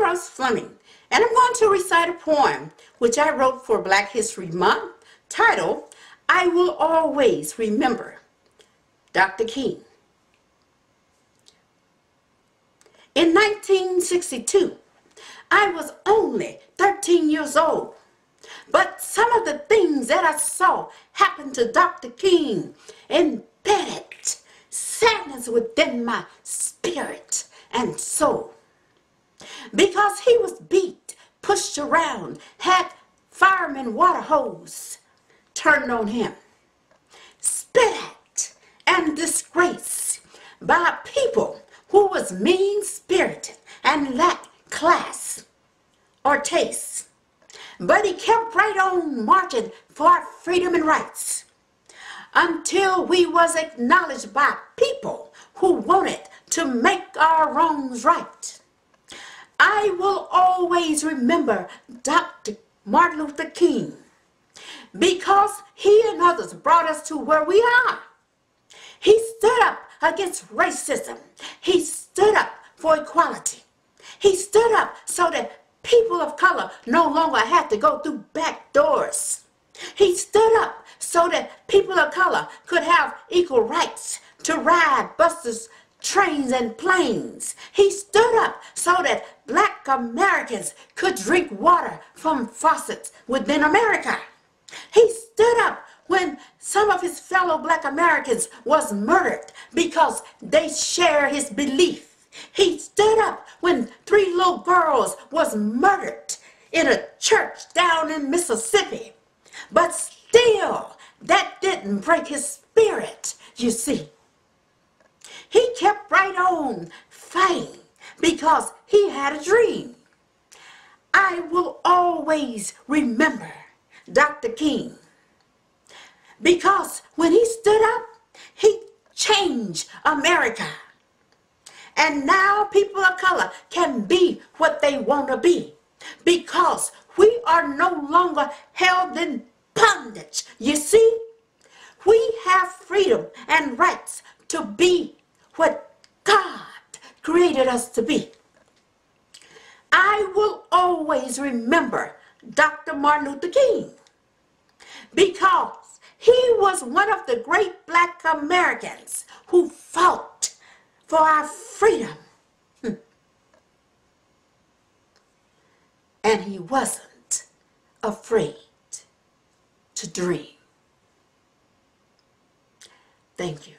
Rose Fleming, and I'm going to recite a poem which I wrote for Black History Month titled, I Will Always Remember Dr. King. In 1962, I was only 13 years old, but some of the things that I saw happen to Dr. King embedded sadness within my spirit and soul. Because he was beat, pushed around, had fireman water hose turned on him, spit at and disgraced by people who was mean-spirited and lacked class or taste. But he kept right on marching for our freedom and rights until we was acknowledged by people who wanted to make our wrongs right. I will always remember Dr. Martin Luther King because he and others brought us to where we are. He stood up against racism. He stood up for equality. He stood up so that people of color no longer had to go through back doors. He stood up so that people of color could have equal rights to ride buses, trains, and planes. He stood up so that Black Americans could drink water from faucets within America. He stood up when some of his fellow Black Americans was murdered because they share his belief. He stood up when 3 little girls was murdered in a church down in Mississippi. But still, that didn't break his spirit, you see. He kept right on fighting because he had a dream. I will always remember Dr. King because when he stood up, he changed America. And now people of color can be what they want to be because we are no longer held in bondage. You see, we have freedom and rights to be what God created us to be. I will always remember Dr. Martin Luther King because he was one of the great Black Americans who fought for our freedom. And he wasn't afraid to dream. Thank you.